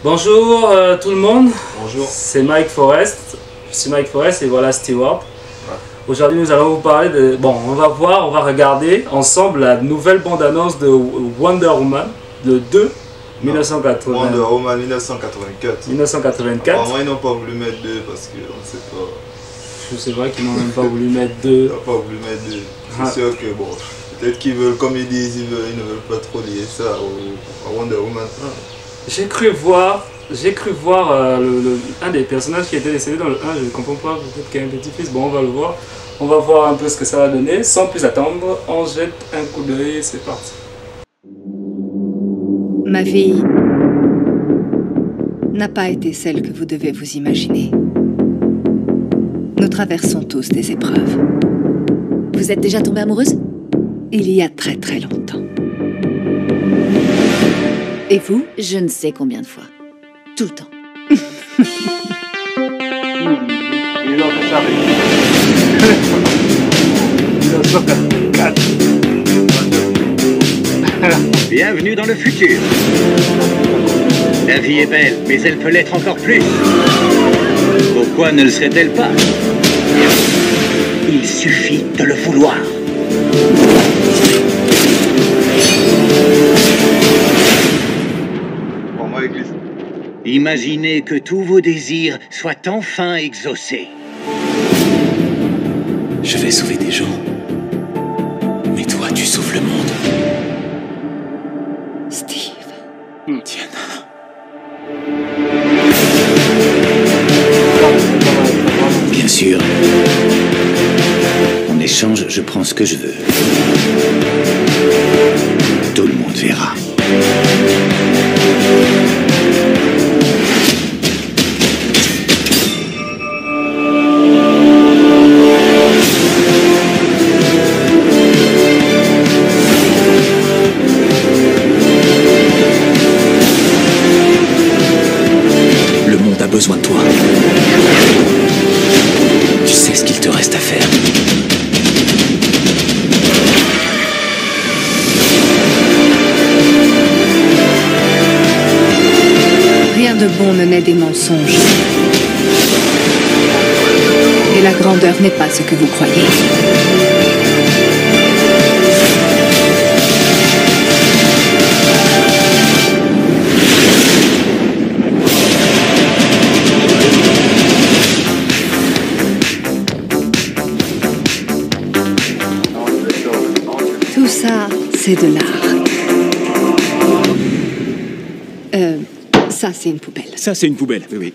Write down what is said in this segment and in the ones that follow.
Bonjour tout le monde. Bonjour. C'est Mike Forrest. Je suis Mike Forrest et voilà Stewart. Ouais. Aujourd'hui nous allons vous parler de... Bon, on va regarder ensemble la nouvelle bande-annonce de Wonder Woman, le 2, 1980. Wonder Woman 1984. 1984. Apparemment ils n'ont pas voulu mettre 2 parce qu'on ne sait pas. C'est vrai qu'ils n'ont même pas voulu mettre 2. Ils n'ont pas voulu mettre 2. C'est sûr que bon, peut-être qu'ils veulent, comme ils disent, ils ne veulent pas trop lier ça à Wonder Woman 1. J'ai cru voir un des personnages qui était décédé dans le 1, je ne comprends pas, peut-être qu'il y a un petit-fils, bon on va le voir. On va voir un peu ce que ça va donner. Sans plus attendre, on jette un coup d'œil et c'est parti. Ma vie n'a pas été celle que vous devez vous imaginer. Nous traversons tous des épreuves. Vous êtes déjà tombée amoureuse? Il y a très très longtemps. Et vous? Je ne sais combien de fois. Tout le temps. Bienvenue dans le futur. La vie est belle, mais elle peut l'être encore plus. Pourquoi ne le serait-elle pas? Il suffit de le vouloir. Imaginez que tous vos désirs soient enfin exaucés. Je vais sauver des gens. Mais toi, tu sauves le monde. Steve. Diana. Bien sûr. En échange, je prends ce que je veux. Tout le monde verra. Le monde a besoin de toi. Tu sais ce qu'il te reste à faire. Rien de bon ne naît des mensonges. Et la grandeur n'est pas ce que vous croyez. Tout ça, c'est de l'art. Ça, c'est une poubelle. Ça, c'est une poubelle, oui, oui.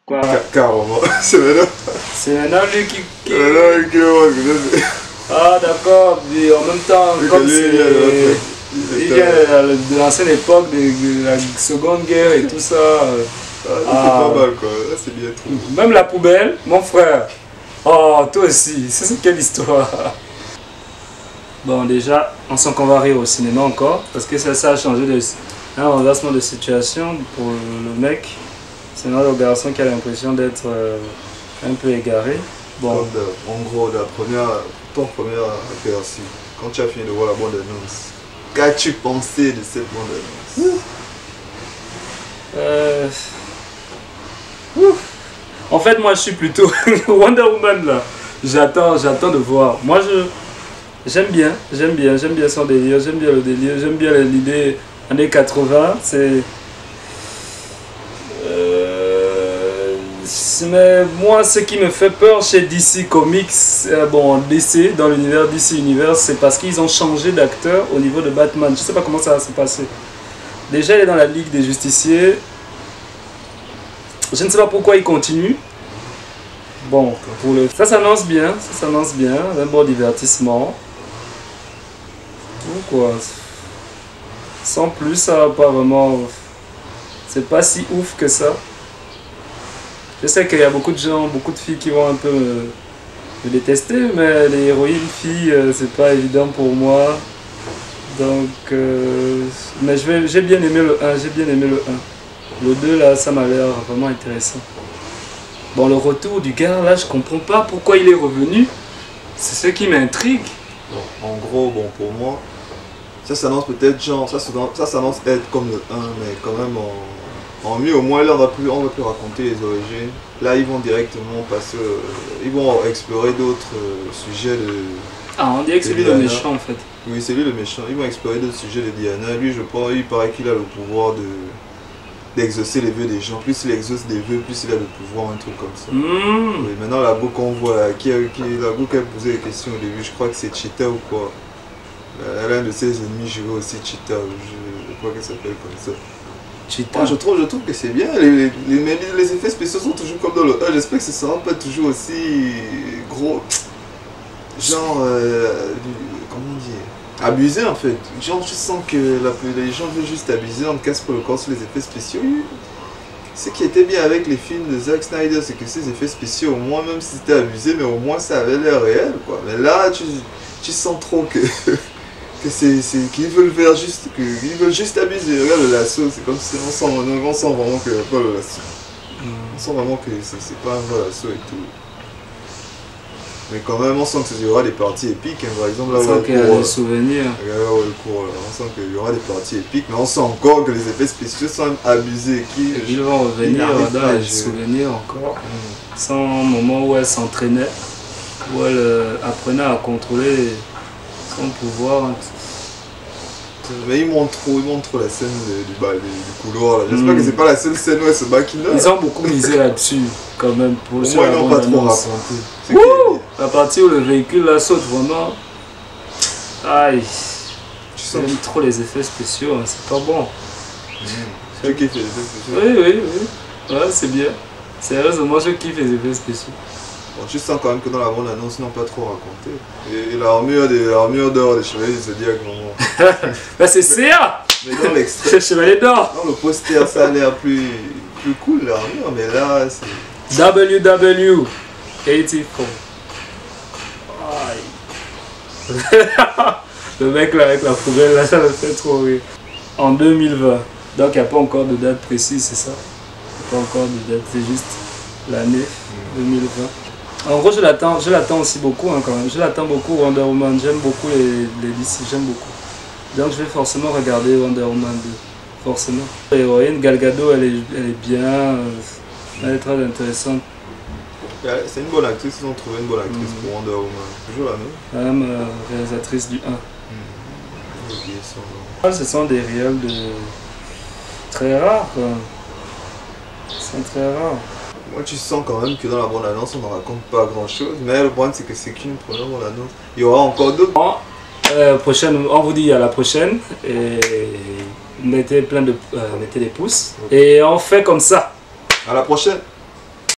Quoi? Carrément, c'est maintenant. C'est maintenant lui qui... C'est maintenant lui qui le Ah d'accord, mais en même temps, comme c'est... Il vient de l'ancienne époque, de la Seconde Guerre et tout ça. C'est pas mal quoi, là c'est bien trop. Même la poubelle, mon frère. Oh, toi aussi, c'est quelle histoire. Bon, déjà, on sent qu'on va rire au cinéma encore, parce que ça a changé un renversement de situation pour le mec. C'est le garçon qui a l'impression d'être un peu égaré. Bon. En gros, ton premier aperçu, quand tu as fini de voir la bande-annonce, qu'as-tu pensé de cette bande-annonce? En fait, moi, je suis plutôt Wonder Woman là. J'attends de voir. Moi, j'aime bien son délire, j'aime bien le délire, j'aime bien l'idée années 80. Mais moi, ce qui me fait peur chez DC Comics, bon, DC, dans l'univers DC Universe, c'est parce qu'ils ont changé d'acteur au niveau de Batman. Je sais pas comment ça va se passer. Déjà, il est dans la Ligue des Justiciers. Je ne sais pas pourquoi il continue. Bon, ça s'annonce bien, un bon divertissement. Tout quoi. Sans plus, ça va pas vraiment... C'est pas si ouf que ça. Je sais qu'il y a beaucoup de gens, beaucoup de filles qui vont un peu me détester, mais les héroïnes filles, c'est pas évident pour moi. Donc, mais j'ai bien aimé le 1, Le 2 là, ça m'a l'air vraiment intéressant. Bon, le retour du gars là, je comprends pas pourquoi il est revenu. C'est ce qui m'intrigue. En gros, bon, pour moi, Ça s'annonce peut-être genre, ça s'annonce être comme le 1, mais quand même en mieux. Au moins là on va plus raconter les origines. Là ils vont directement passer, ils vont explorer d'autres sujets de... Ah, on dirait que c'est lui le méchant en fait. Oui, c'est lui le méchant. Ils vont explorer d'autres sujets de Diana. Lui, je pense, il paraît qu'il a le pouvoir d'exaucer les vœux des gens. Plus il exauce des vœux, plus il a le pouvoir, un truc comme ça. Oui, maintenant, la go qu'on voit, la go qui a posé des questions au début, je crois que c'est Cheetah ou quoi. Elle a un de ses ennemis jurés aussi, Cheetah. Je crois qu'elle s'appelle comme ça. Cheetah. Moi, je trouve que c'est bien. Les effets spéciaux sont toujours comme dans le 1. J'espère que ce sera pas toujours aussi gros. Genre, comment dire, abusé en fait. Genre, je sens que les gens veulent juste abuser, en casse pour le corps sur les effets spéciaux. Ce qui était bien avec les films de Zack Snyder, c'est que ces effets spéciaux, au moins, même si c'était abusé, mais au moins ça avait l'air réel, quoi. Mais là, tu sens trop que qu'ils veulent faire juste, qu'ils veulent juste abuser. Regarde le lasso, c'est comme si on sent vraiment que pas le lasso. On sent vraiment que c'est pas un vrai lasso et tout. Mais quand même, on sent qu'il y aura des parties épiques. Hein. Par exemple, là où il y a des souvenirs. On sent qu'il y aura des parties épiques, mais on sent encore que les effets spéciaux sont abusés. Ils vont revenir dans les souvenirs encore. Sans un moment où elle s'entraînait, où elle apprenait à contrôler son pouvoir. Mais ils montrent trop la scène du couloir. J'espère que c'est pas la seule scène où elle se bat qui là. Ils ont beaucoup misé là-dessus, quand même. Pour moi, ils n'ont pas trop raconté. La partie où le véhicule là saute vraiment. Aïe. J'aime trop les effets spéciaux, hein. C'est pas bon. Tu kiffes les effets spéciaux? Oui. Ouais, c'est bien. Sérieusement, je kiffe les effets spéciaux. Bon, je sens quand même que dans la bande annonce, ils n'ont pas trop raconté. Et l'armure d'or des chevaliers du Zodiac, vraiment. Bah, c'est CA! Mais dans l'extrait. C'est le chevalier d'or! Dans le poster, ça a l'air plus cool l'armure, mais là, c'est. WW 84. Aïe. Le mec là avec la poubelle là, ça me fait trop rire. En 2020. Donc il n'y a pas encore de date précise, c'est ça? Il n'y a pas encore de date, c'est juste l'année 2020. En gros, je l'attends aussi beaucoup hein, quand même. Je l'attends beaucoup Wonder Woman. J'aime beaucoup les DC, j'aime beaucoup. Donc je vais forcément regarder Wonder Woman 2. Forcément. L'héroïne Gal Gadot, elle est bien. Elle est très intéressante. C'est une bonne actrice, ils ont trouvé une bonne actrice pour Wonder Woman. Toujours la même. La même réalisatrice du 1. Ce sont des réels très rares. Ils sont très rares. Moi, tu sens quand même que dans la bande-annonce, on ne raconte pas grand-chose. Mais le problème, c'est que c'est qu'une première bande-annonce. Il y aura encore d'autres. On vous dit à la prochaine. Et mettez des pouces. Et on fait comme ça. À la prochaine.